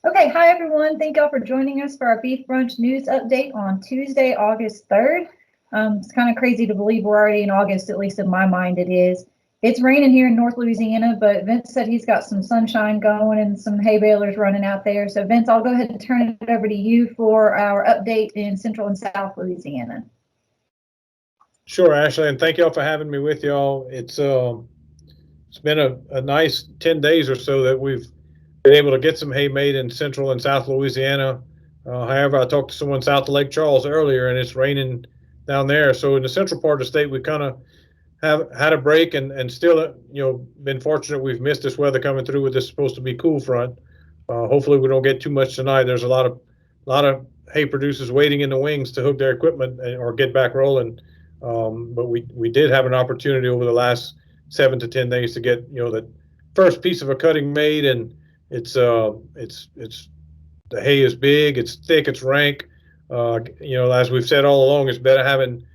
Okay, hi everyone. Thank y'all for joining us for our Beef Brunch News Update on Tuesday, August 3rd. It's kind of crazy to believe we're already in August, at least in my mind it is. It's raining here in North Louisiana, but Vince said he's got some sunshine going and some hay balers running out there. So Vince, I'll go ahead and turn it over to you for our update in Central and South Louisiana. Sure, Ashley, and thank y'all for having me with y'all. It's been a nice 10 days or so that we've been able to get some hay made in Central and South Louisiana. However, I talked to someone south of Lake Charles earlier, and it's raining down there. So in the central part of the state, we kind of have had a break, and still, been fortunate. We've missed this weather coming through with this supposed to be cool front. Hopefully, we don't get too much tonight. There's a lot of hay producers waiting in the wings to hook their equipment or get back rolling. But we did have an opportunity over the last 7 to 10 days to get the first piece of a cutting made, and it's the hay is big, it's thick, it's rank. As we've said all along, it's better having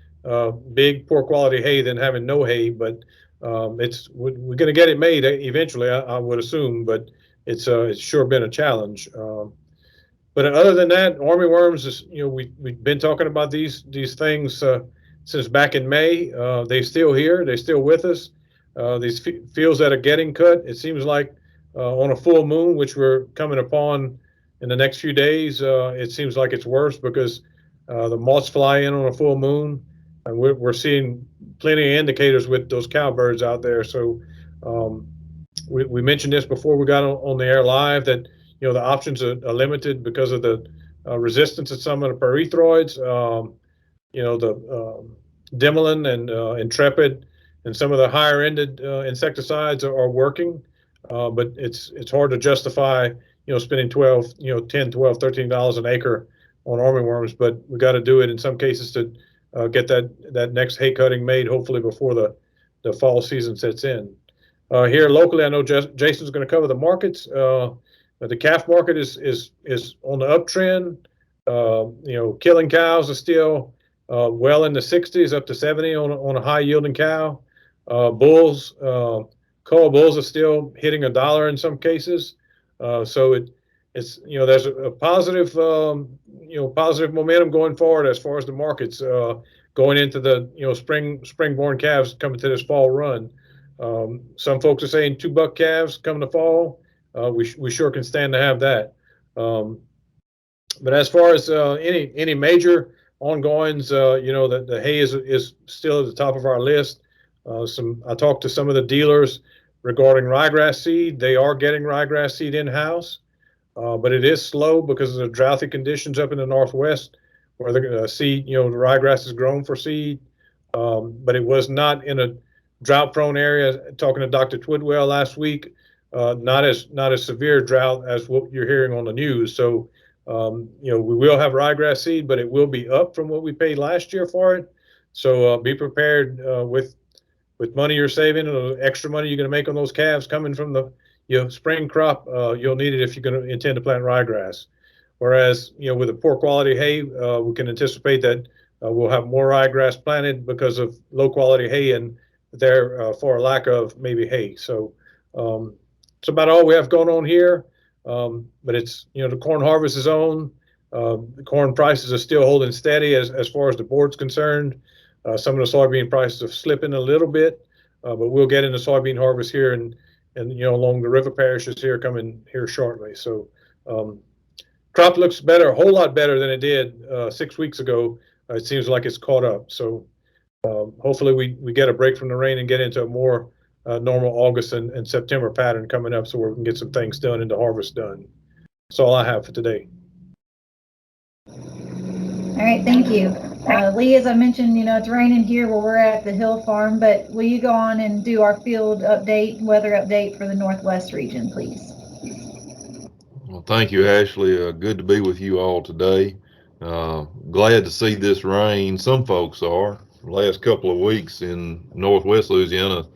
big, poor quality hay than having no hay. But we're going to get it made eventually, I would assume. But it's sure been a challenge. But other than that, armyworms is we've been talking about these things since back in May. They're still here. They're still with us. These fields that are getting cut, it seems like on a full moon, which we're coming upon in the next few days, it seems like it's worse because the moths fly in on a full moon, and we're seeing plenty of indicators with those cowbirds out there. So um, we mentioned this before we got on the air live that the options are limited because of the resistance of some of the pyrethroids. The Dimilin and Intrepid and some of the higher ended insecticides are working, but it's hard to justify spending 12 10 12 $13 an acre on armyworms, but we got to do it in some cases to get that next hay cutting made, hopefully before the fall season sets in. Here locally, I know Jason's going to cover the markets. The calf market is on the uptrend. Killing cows are still well in the 60s, up to 70 on a high yielding cow. Bulls, cull bulls are still hitting $1 in some cases. So it's there's a positive positive momentum going forward as far as the markets going into the spring-born calves coming to this fall run. Some folks are saying $2 calves coming to fall. We sure can stand to have that. Um, but as far as any major ongoings, the hay is still at the top of our list. I talked to some of the dealers regarding ryegrass seed. They are getting ryegrass seed in house, but it is slow because of the droughty conditions up in the northwest, where the seed, the ryegrass is grown for seed. But it was not in a drought-prone area. Talking to Dr. Twidwell last week, not as severe drought as what you're hearing on the news. So, we will have ryegrass seed, but it will be up from what we paid last year for it. So be prepared with money you're saving and the extra money you're going to make on those calves coming from the spring crop. You'll need it if you're going to intend to plant ryegrass. Whereas with a poor quality hay, we can anticipate that we'll have more ryegrass planted because of low quality hay and there for a lack of maybe hay. So it's about all we have going on here. But it's the corn harvest is on. The corn prices are still holding steady as far as the board's concerned. Some of the soybean prices are slipping a little bit, but we'll get into soybean harvest here and along the river parishes here coming here shortly. So crop looks better, a whole lot better than it did 6 weeks ago. It seems like it's caught up. So hopefully we get a break from the rain and get into a more normal August and September pattern coming up, so we can get some things done and the harvest done. That's all I have for today. All right, thank you. Lee, as I mentioned, it's raining here where we're at the Hill Farm, but will you go on and do our field update, weather update for the Northwest region, please? Well, thank you, Ashley. Good to be with you all today. Glad to see this rain. Some folks are. The last couple of weeks in Northwest Louisiana,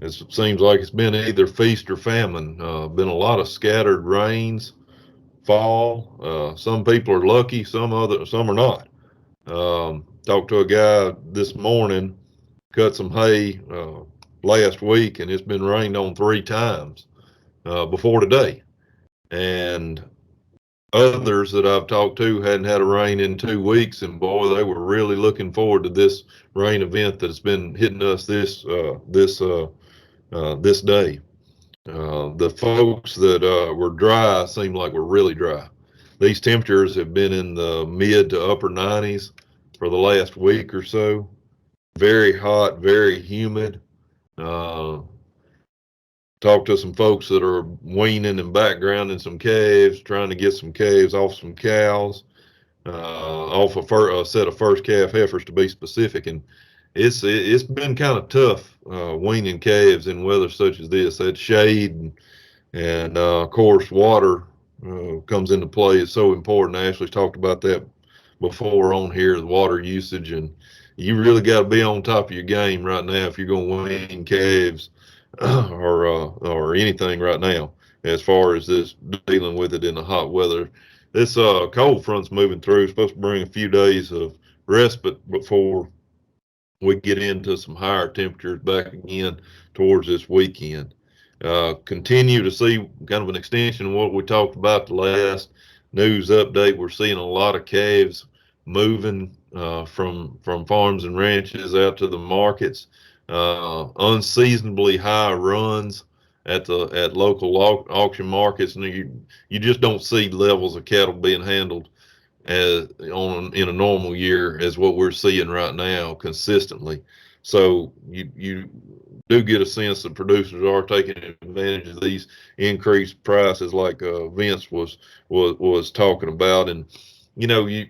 it seems like it's been either feast or famine. Been a lot of scattered rains, fall. Some people are lucky, some are not. Talked to a guy this morning, cut some hay last week, and it's been rained on 3 times before today. And others that I've talked to hadn't had a rain in 2 weeks, and boy, they were really looking forward to this rain event that's been hitting us this day. The folks that were dry seemed like were really dry. These temperatures have been in the mid to upper 90s for the last week or so. Very hot, very humid. Uh, Talked to some folks that are weaning and backgrounding some calves, trying to get some calves off some cows, off a set of first calf heifers to be specific. And it's been kind of tough weaning calves in weather such as this. That shade and of course water comes into play. It's so important. Ashley's talked about that before on here, the water usage, and you really got to be on top of your game right now if you're going to wean calves or anything right now as far as this dealing with it in the hot weather. This cold front's moving through. It's supposed to bring a few days of respite before we get into some higher temperatures back again towards this weekend. Continue to see kind of an extension of what we talked about the last news update. We're seeing a lot of calves moving from farms and ranches out to the markets. Unseasonably high runs at local auction markets, and you just don't see levels of cattle being handled as in a normal year as what we're seeing right now consistently. So you do get a sense that producers are taking advantage of these increased prices, like Vince was talking about, and you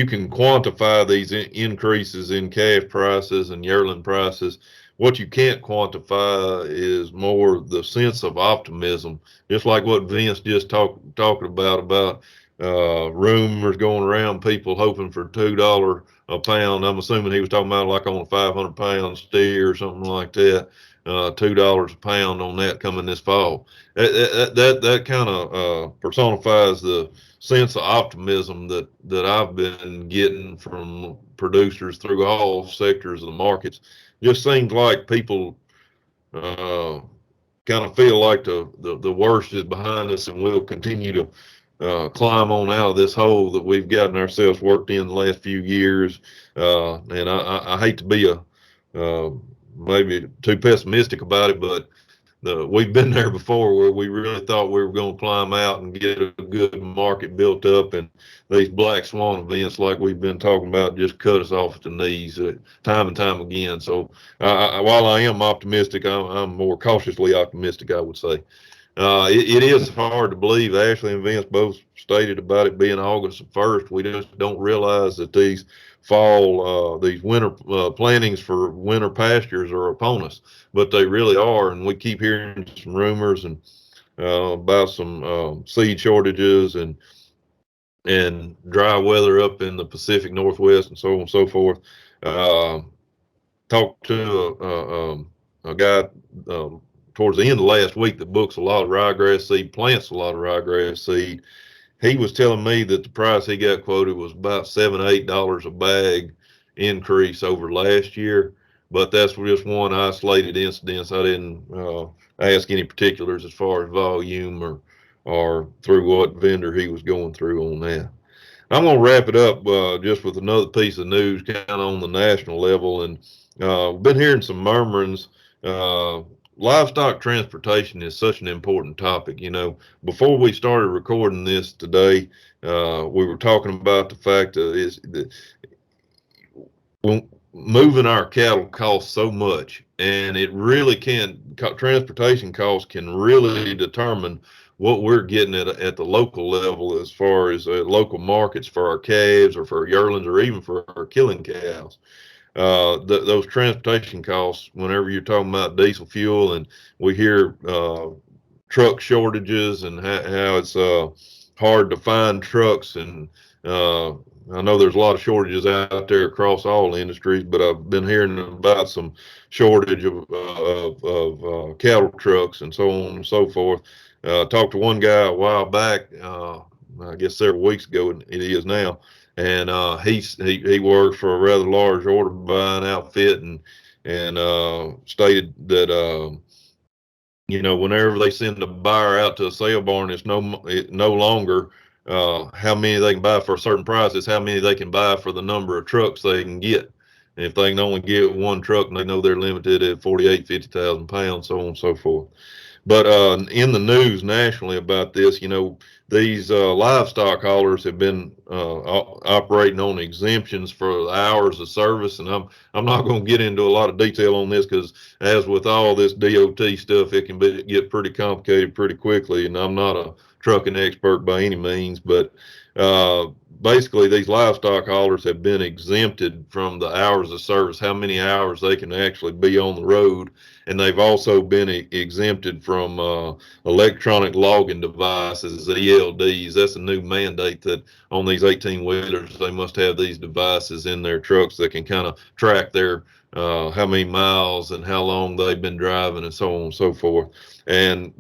can quantify these increases in calf prices and yearling prices. What you can't quantify is more the sense of optimism, just like what Vince just talking about rumors going around, people hoping for $2 a pound. I'm assuming he was talking about like on a 500-pound steer or something like that. $2 a pound on that coming this fall. That kind of personifies the sense of optimism that I've been getting from producers through all sectors of the markets. Just seems like people uh, kind of feel like the worst is behind us, and we'll continue to climb on out of this hole that we've gotten ourselves worked in the last few years. And I hate to be maybe too pessimistic about it, but we've been there before where we really thought we were going to climb out and get a good market built up, and these black swan events like we've been talking about just cut us off at the knees time and time again. So while I am optimistic, I'm more cautiously optimistic, I would say. It is hard to believe. Ashley and Vince both stated about it being August 1st. We just don't realize that these these winter plantings for winter pastures are upon us, but they really are. And we keep hearing some rumors and about some seed shortages and dry weather up in the Pacific Northwest and so on and so forth. Uh, Talked to a guy towards the end of last week that books a lot of ryegrass seed, plants a lot of ryegrass seed. He was telling me that the price he got quoted was about $7 to $8 a bag increase over last year. But that's just one isolated incident. I didn't ask any particulars as far as volume or through what vendor he was going through on that. I'm going to wrap it up just with another piece of news kind of on the national level. And we've been hearing some murmurings. Uh, Livestock transportation is such an important topic. Before we started recording this today, we were talking about the fact that moving our cattle costs so much, and it really transportation costs can really determine what we're getting at the local level as far as local markets for our calves or for yearlings or even for our killing cows. Those transportation costs, whenever you're talking about diesel fuel, and we hear truck shortages and how it's hard to find trucks, and I know there's a lot of shortages out there across all industries, but I've been hearing about some shortage of cattle trucks and so on and so forth. Talked to one guy a while back, I guess several weeks ago, it is now, and he works for a rather large order buying outfit, and stated that whenever they send a buyer out to a sale barn, it's no longer how many they can buy for a certain price. It's how many they can buy for the number of trucks they can get. And if they can only get one truck and they know they're limited at 50,000 pounds, so on and so forth. But in the news nationally about this, these livestock haulers have been operating on exemptions for the hours of service, and I'm not going to get into a lot of detail on this because, as with all this DOT stuff, it can get pretty complicated pretty quickly. And I'm not a trucking expert by any means, but basically, these livestock haulers have been exempted from the hours of service, how many hours they can actually be on the road. And they've also been exempted from electronic logging devices, ELDs. That's a new mandate that on these 18-wheelers, they must have these devices in their trucks that can kind of track their how many miles and how long they've been driving and so on and so forth. And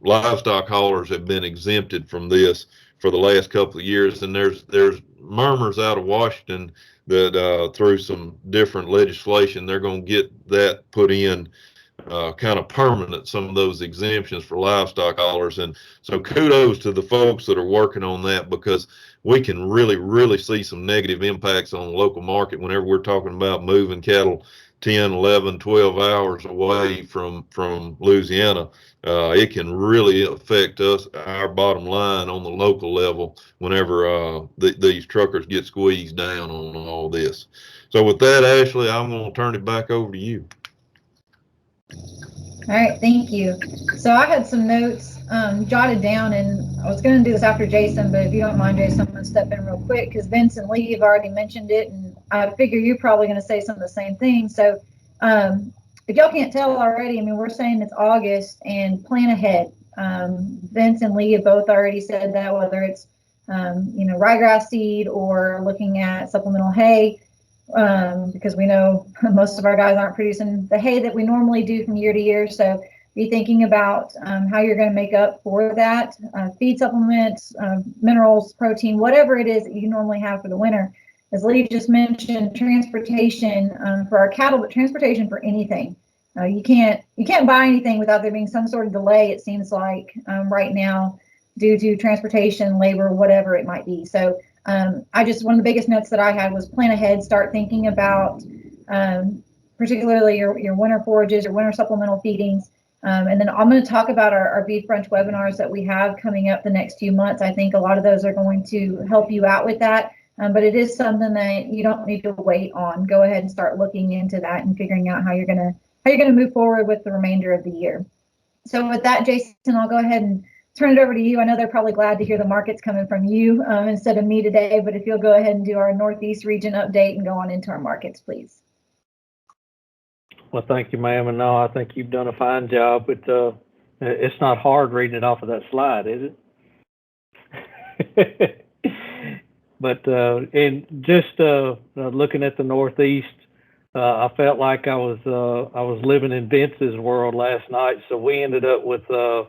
livestock haulers have been exempted from this for the last couple of years. And there's murmurs out of Washington that through some different legislation, they're going to get that put in kind of permanent, some of those exemptions for livestock haulers. And so kudos to the folks that are working on that, because we can really, really see some negative impacts on the local market whenever we're talking about moving cattle 10, 11, 12 hours away from Louisiana. It can really affect our bottom line on the local level whenever these truckers get squeezed down on all this. So with that, Ashley, I'm going to turn it back over to you. All right, thank you. So I had some notes jotted down, and I was going to do this after Jason, but if you don't mind, Jason, I'm going to step in real quick because Vince and Lee have already mentioned it, and I figure you're probably going to say some of the same things. So if y'all can't tell already, I mean, we're saying it's August and plan ahead. Vince and Lee have both already said that, whether it's ryegrass seed or looking at supplemental hay. Because we know most of our guys aren't producing the hay that we normally do from year to year. So be thinking about how you're going to make up for that. Feed supplements, minerals, protein, whatever it is that you normally have for the winter. As Lee just mentioned, transportation for our cattle, but transportation for anything. You can't buy anything without there being some sort of delay, it seems like right now, due to transportation, labor, whatever it might be. So one of the biggest notes that I had was plan ahead, start thinking about particularly your winter forages, your winter supplemental feedings. And then I'm going to talk about our Beef Brunch webinars that we have coming up the next few months. I think a lot of those are going to help you out with that. But it is something that you don't need to wait on. Go ahead and start looking into that and figuring out how you're going to move forward with the remainder of the year. So with that, Jason, I'll go ahead and turn it over to you. I know they're probably glad to hear the markets coming from you instead of me today, but if you'll go ahead and do our Northeast region update and go on into our markets, please. Well, thank you, ma'am. And no, I think you've done a fine job. But it's not hard reading it off of that slide, is it? But and just looking at the Northeast, I felt like I was living in Vince's world last night. So we ended up with a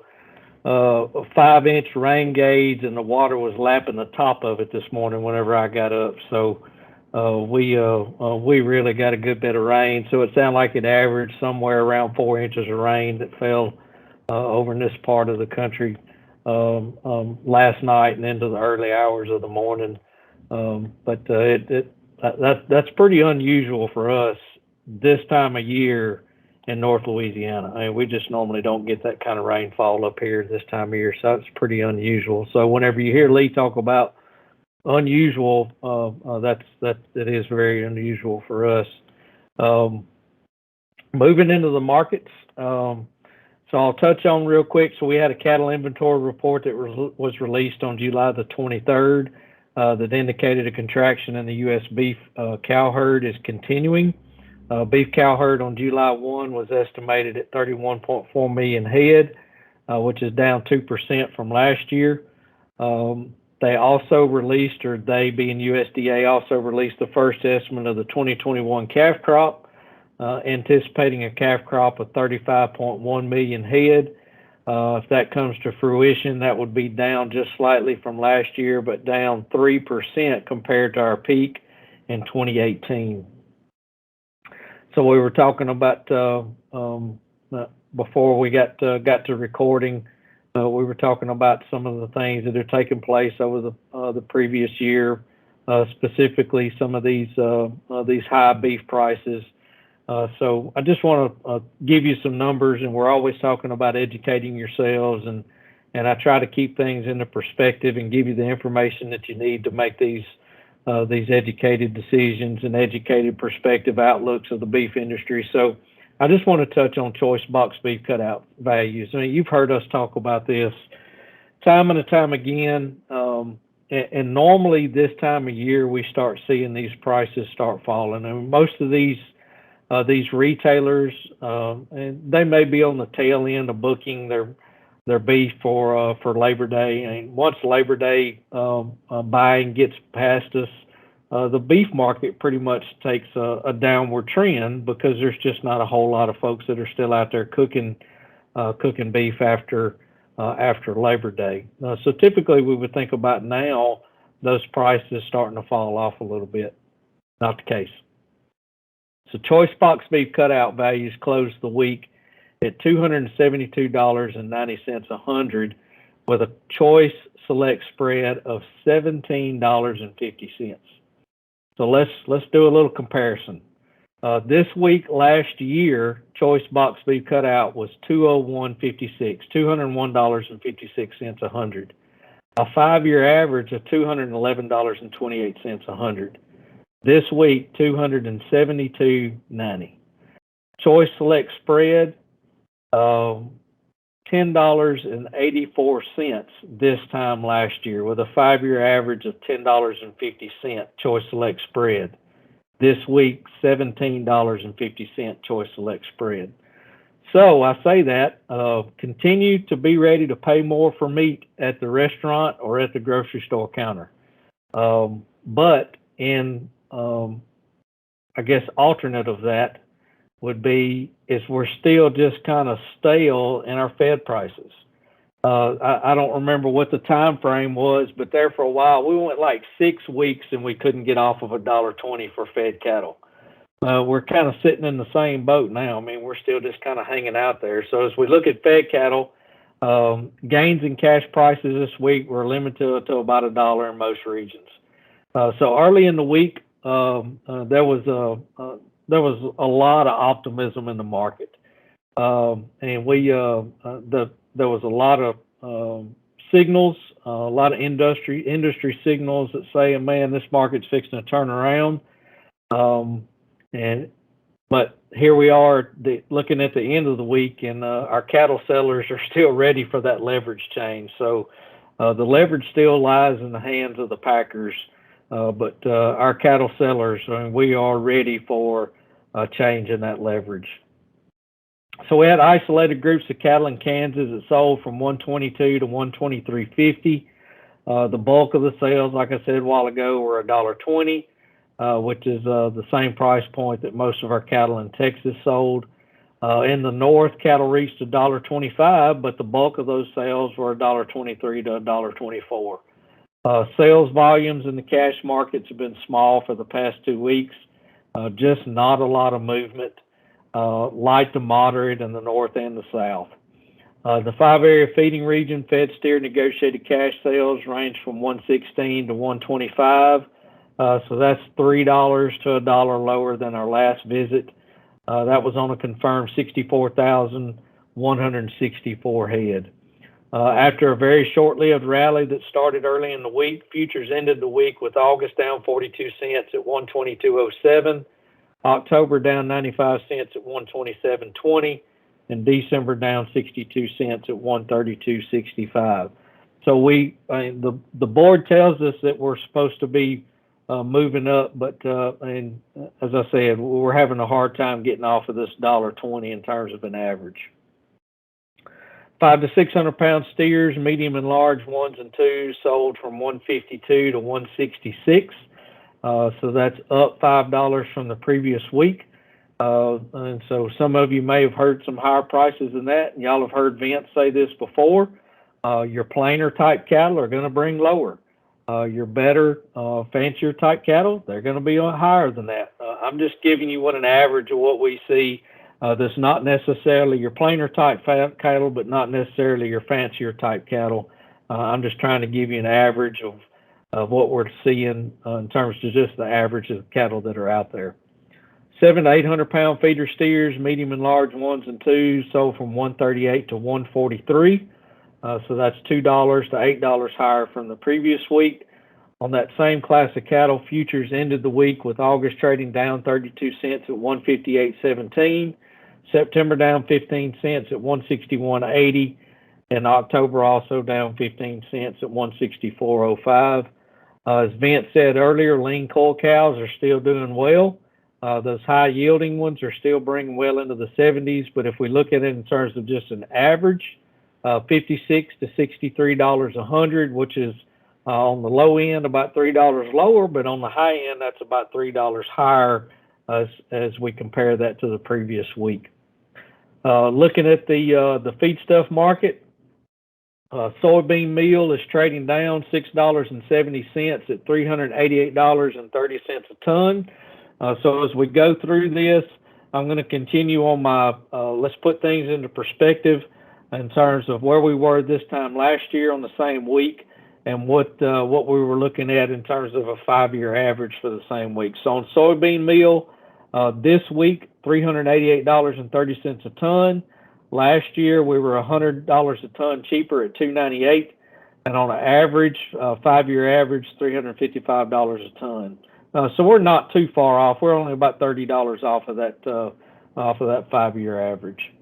5-inch rain gauge, and the water was lapping the top of it this morning whenever I got up. So we really got a good bit of rain. So it sounded like it averaged somewhere around 4 inches of rain that fell over in this part of the country last night and into the early hours of the morning. But that's pretty unusual for us this time of year in North Louisiana. I mean, we just normally don't get that kind of rainfall up here this time of year, so it's pretty unusual. So whenever you hear Lee talk about unusual, that is very unusual for us. Moving into the markets, so I'll touch on real quick. So we had a cattle inventory report that was released on July the 23rd that indicated a contraction in the U.S. beef cow herd is continuing. Beef cow herd on July 1 was estimated at 31.4 million head, which is down 2% from last year. They also released, or they being USDA, also released the first estimate of the 2021 calf crop, anticipating a calf crop of 35.1 million head. If that comes to fruition, that would be down just slightly from last year, but down 3% compared to our peak in 2018. So we were talking about before we got to recording We were talking about some of the things that are taking place over the previous year, specifically some of these high beef prices. So I just want to give you some numbers, and we're always talking about educating yourselves, and I try to keep things into perspective and give you the information that you need to make these educated decisions and educated perspective outlooks of the beef industry. So I just want to touch on choice box beef cutout values. I mean, you've heard us talk about this time and time again, and normally this time of year we start seeing these prices start falling. And most of these retailers, and they may be on the tail end of booking their beef for Labor Day. And once Labor Day buying gets past us, the beef market pretty much takes a downward trend because there's just not a whole lot of folks that are still out there cooking beef after Labor Day. So typically we would think about now those prices starting to fall off a little bit. Not the case. So choice box beef cutout values closed the week at $272.90 a hundred, with a choice select spread of $17.50. So let's do a little comparison. This week last year, choice box beef cutout was $201.56, $201.56 a hundred. A 5-year average of $211.28 a hundred. This week, $272.90. Choice select spread, $10.84 this time last year, with a 5-year average of $10.50 choice select spread. This week, $17.50 choice select spread. So I say that, continue to be ready to pay more for meat at the restaurant or at the grocery store counter. But in, I guess, alternate of that would be is we're still just kind of stale in our fed prices. I don't remember what the time frame was, but there for a while we went like 6 weeks and we couldn't get off of $1.20 for fed cattle. We're kind of sitting in the same boat now. I mean, we're still just kind of hanging out there. So as we look at fed cattle, gains in cash prices this week were limited to about $1 in most regions. So early in the week, there was a lot of optimism in the market, and there was a lot of signals, a lot of industry signals that say, man, this market's fixing to turn around. But here we are looking at the end of the week, and our cattle sellers are still ready for that leverage change. So the leverage still lies in the hands of the packers, but our cattle sellers, we are ready for a change in that leverage. So we had isolated groups of cattle in Kansas that sold from 122 to 123.50. The bulk of the sales, like I said a while ago, were $1.20. Which is the same price point that most of our cattle in Texas sold. In the north, cattle reached $1.25, but the bulk of those sales were $1.23 to $1.24. Sales volumes in the cash markets have been small for the past 2 weeks. Just not a lot of movement, light to moderate in the north and the south. The 5-area feeding region fed steer negotiated cash sales range from 116 to 125. So that's $3 to $1 lower than our last visit. That was on a confirmed 64,164 head. After a very short-lived rally that started early in the week, futures ended the week with August down 42 cents at 122.07, October down 95 cents at 127.20, and December down 62 cents at 132.65. So the board tells us that we're supposed to be moving up, but and as I said, we're having a hard time getting off of this $1.20 in terms of an average. 500 to 600 pound steers, medium and large 1s and 2s, sold from 152 to 166. So that's up $5 from the previous week. And so some of you may have heard some higher prices than that, and y'all have heard Vince say this before. Your plainer type cattle are going to bring lower. Your better, fancier type cattle, they're going to be higher than that. I'm just giving you what an average of what we see that's not necessarily your plainer type cattle, but not necessarily your fancier type cattle. I'm just trying to give you an average of what we're seeing in terms of just the average of cattle that are out there. 700 to 800 pound feeder steers, medium and large 1s and 2s, sold from 138 to 143. So that's $2 to $8 higher from the previous week. On that same class of cattle, futures ended the week with August trading down 32 cents at 158.17, September down 15 cents at 161.80, and October also down 15 cents at 164.05. As Vince said earlier, lean cull cows are still doing well. Those high yielding ones are still bringing well into the 70s, but if we look at it in terms of just an average, $56 to $63 a hundred, which is on the low end about $3 lower, but on the high end that's about $3 higher as we compare that to the previous week. Looking at the feedstuff market, soybean meal is trading down $6.70 at $388.30 a ton. So as we go through this, I'm going to continue on my, let's put things into perspective in terms of where we were this time last year on the same week and what we were looking at in terms of a 5-year average for the same week. So on soybean meal, this week, $388.30 a ton. Last year, we were $100 a ton cheaper at $298, and on an average, 5-year average, $355 a ton. So we're not too far off. We're only about $30 off of that 5-year average.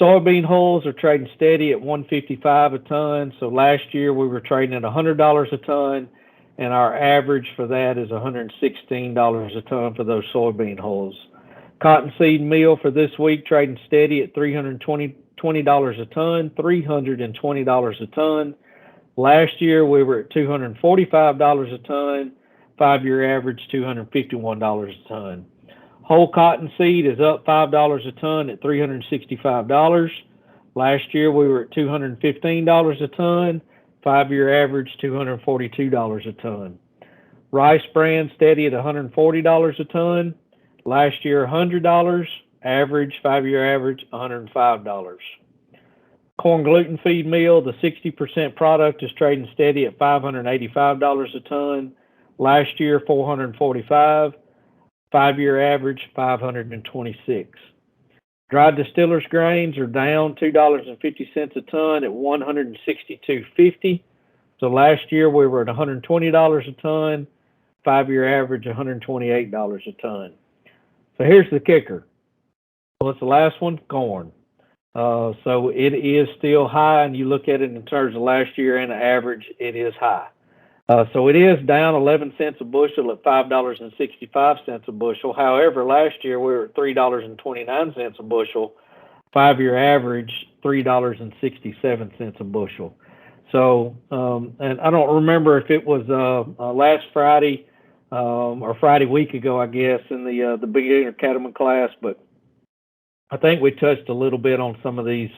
Soybean hulls are trading steady at $155 a ton. So last year we were trading at $100 a ton, and our average for that is $116 a ton for those soybean hulls. Cottonseed meal for this week trading steady at $320 a ton, $320 a ton. Last year we were at $245 a ton. 5-year average $251 a ton. Whole cotton seed is up $5 a ton at $365. Last year we were at $215 a ton. 5-year average $242 a ton. Rice bran steady at $140 a ton. Last year $100. Average 5-year average $105. Corn gluten feed meal, the 60% product, is trading steady at $585 a ton. Last year, $445. 5-year average, $526. Dried distillers grains are down $2.50 a ton at $162.50. So last year we were at $120 a ton. 5-year average, $128 a ton. So here's the kicker. What's the last one? Corn. So it is still high, and you look at it in terms of last year and the average, it is high. So it is down 11 cents a bushel at $5.65 a bushel. However, last year we were at $3.29 a bushel. 5-year average, $3.67 a bushel. So, and I don't remember if it was last Friday or Friday week ago, I guess, in the beginner cattleman class, but I think we touched a little bit on some of these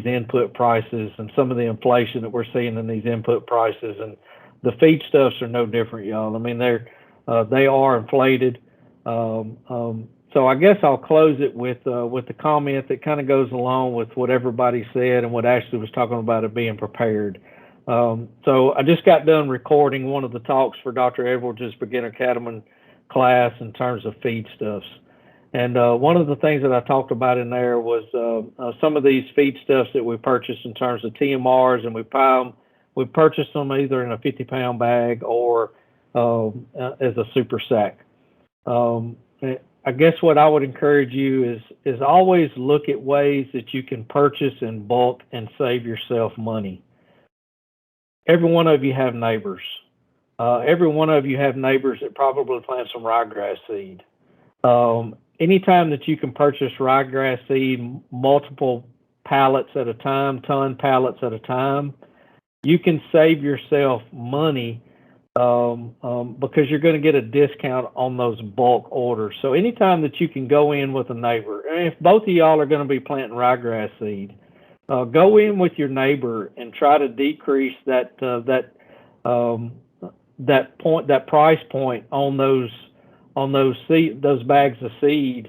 input prices and some of the inflation that we're seeing in these input prices, and the feedstuffs are no different, y'all. I mean, they are inflated. So I guess I'll close it with the comment that kind of goes along with what everybody said and what Ashley was talking about of being prepared. So I just got done recording one of the talks for Dr. Edwards' beginner cattleman class in terms of feedstuffs. And one of the things that I talked about in there was some of these feedstuffs that we purchased in terms of TMRs, and we purchased them either in a 50-pound bag or as a super sack. I guess what I would encourage you is always look at ways that you can purchase in bulk and save yourself money. Every one of you have neighbors. Every one of you have neighbors that probably plant some ryegrass seed. Anytime that you can purchase ryegrass seed, multiple pallets at a time, ton pallets at a time, you can save yourself money because you're going to get a discount on those bulk orders. So anytime that you can go in with a neighbor, and if both of y'all are going to be planting ryegrass seed, go in with your neighbor and try to decrease that price point on those bags of seed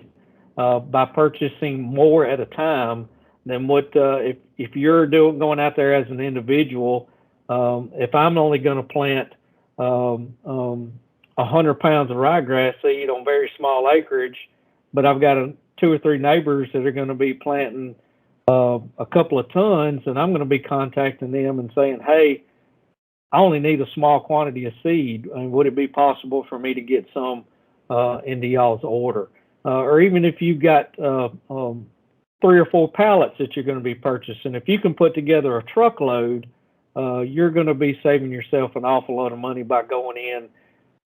by purchasing more at a time than what if you're going out there as an individual. If I'm only going to plant 100 pounds of ryegrass seed on very small acreage, but I've got 2 or 3 neighbors that are going to be planting a couple of tons, and I'm going to be contacting them and saying, hey, I only need a small quantity of seed. And would it be possible for me to get some into y'all's order? Or even if you've got 3 or 4 pallets that you're going to be purchasing, if you can put together a truckload, you're going to be saving yourself an awful lot of money by going in,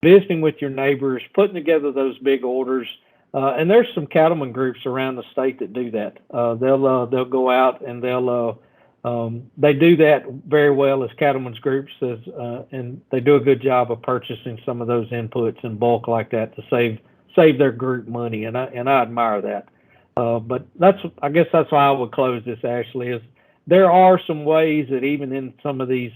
visiting with your neighbors, putting together those big orders. And there's some cattlemen groups around the state that do that. They'll go out and they do that very well as cattlemen's groups, and they do a good job of purchasing some of those inputs in bulk like that to save their group money, and I admire that. But I guess that's why I would close this, Ashley, is there are some ways that even in some of these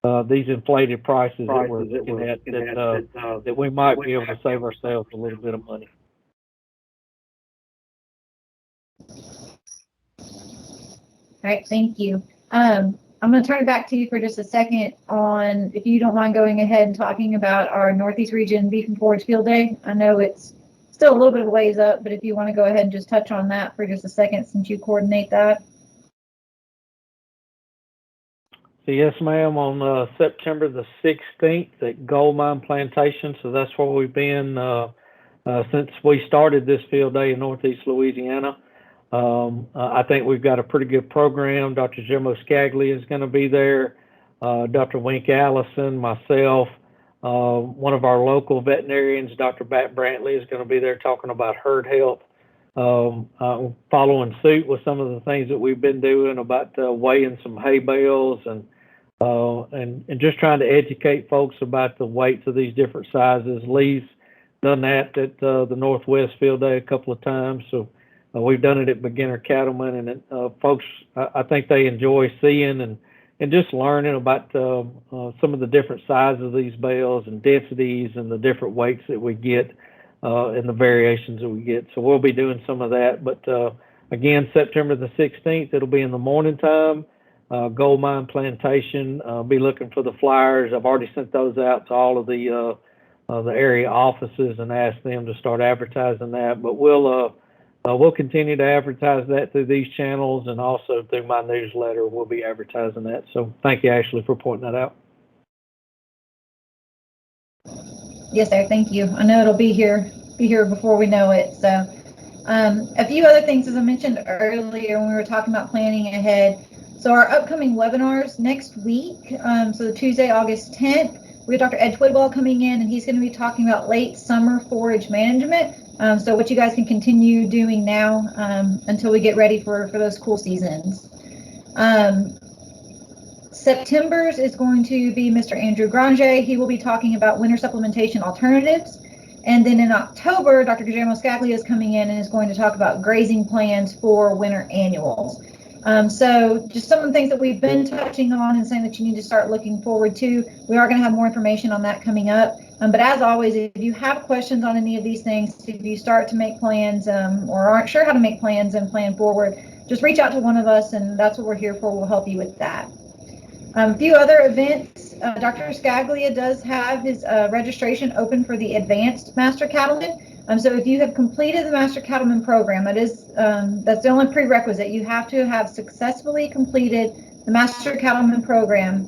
inflated prices that we're looking at that we might be able to save ourselves a little bit of money. All right, thank you. I'm going to turn it back to you for just a second on, if you don't mind going ahead and talking about our Northeast Region Beef and Forage Field Day. I know it's still a little bit of ways up, but if you want to go ahead and just touch on that for just a second since you coordinate that. So yes, ma'am, on September the 16th at Gold Mine Plantation. So that's where we've been since we started this field day in Northeast Louisiana. I think we've got a pretty good program. Dr. Guillermo Scaglia is going to be there. Dr. Wink Allison, myself, one of our local veterinarians, Dr. Bat Brantley, is going to be there talking about herd health. Following suit with some of the things that we've been doing about weighing some hay bales and just trying to educate folks about the weights of these different sizes. Lee's done that at the Northwest Field Day a couple of times, so we've done it at Beginner Cattlemen, and folks, I think they enjoy seeing and just learning about some of the different sizes of these bales and densities and the different weights that we get and the variations that we get. So we'll be doing some of that. But again, September the 16th, it'll be in the morning time. Gold Mine Plantation. Be looking for the flyers. I've already sent those out to all of the area offices and asked them to start advertising that. But we'll continue to advertise that through these channels, and also through my newsletter, we'll be advertising that. So thank you, Ashley, for pointing that out. Yes, sir. Thank you. I know it'll be here before we know it. So a few other things, as I mentioned earlier when we were talking about planning ahead. So our upcoming webinars next week, so the Tuesday, August 10th, we have Dr. Ed Twidwell coming in, and he's going to be talking about late summer forage management. So what you guys can continue doing now until we get ready for those cool seasons. September's is going to be Mr. Andrew Granger. He will be talking about winter supplementation alternatives. And then in October, Dr. Guillermo Scaglia is coming in and is going to talk about grazing plans for winter annuals. So just some of the things that we've been touching on and saying that you need to start looking forward to. We are going to have more information on that coming up. But as always, if you have questions on any of these things, if you start to make plans or aren't sure how to make plans and plan forward, just reach out to one of us, and that's what we're here for. We'll help you with that. A few other events. Dr. Scaglia does have his registration open for the Advanced Master Cattleman. So if you have completed the Master Cattleman program, that's the only prerequisite. You have to have successfully completed the Master Cattleman program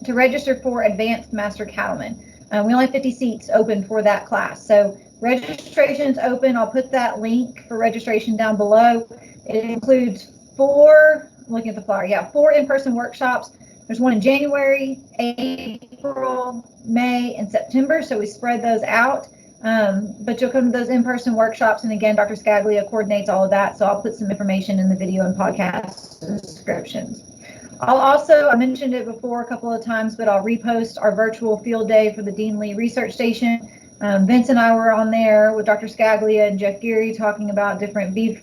to register for Advanced Master Cattleman. We only have 50 seats open for that class. So registration is open. I'll put that link for registration down below. It includes 4 in-person workshops. There's one in January, April, May, and September. So we spread those out. But you'll come to those in-person workshops, and again, Dr. Scaglia coordinates all of that, so I'll put some information in the video and podcast descriptions. I mentioned it before a couple of times, but I'll repost our virtual field day for the Dean Lee Research Station. Vince and I were on there with Dr. Scaglia and Jeff Geary talking about different beef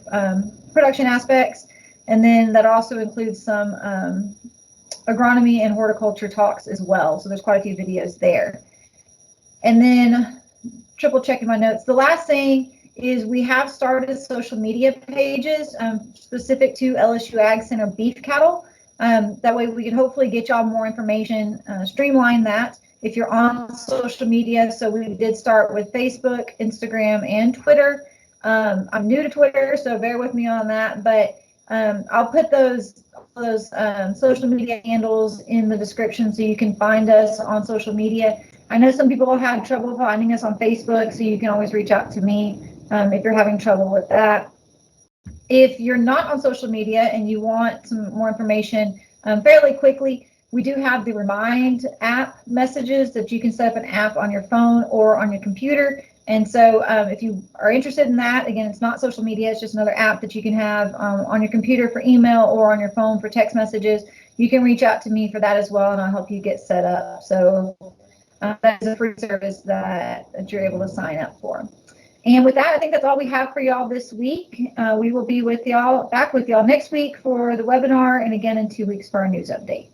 production aspects, and then that also includes some agronomy and horticulture talks as well, so there's quite a few videos there. And then triple checking my notes. The last thing is we have started social media pages specific to LSU Ag Center beef cattle. That way we can hopefully get y'all more information, streamline that if you're on social media. So we did start with Facebook, Instagram, and Twitter. I'm new to Twitter, so bear with me on that, but I'll put those social media handles in the description so you can find us on social media. I know some people have had trouble finding us on Facebook, so you can always reach out to me if you're having trouble with that. If you're not on social media and you want some more information fairly quickly, we do have the Remind app messages that you can set up an app on your phone or on your computer. And so if you are interested in that, again, it's not social media, it's just another app that you can have on your computer for email or on your phone for text messages. You can reach out to me for that as well, and I'll help you get set up. So that is a free service that you're able to sign up for. And with that, I think that's all we have for y'all this week. We will be back with y'all next week for the webinar, and again in 2 weeks for our news update.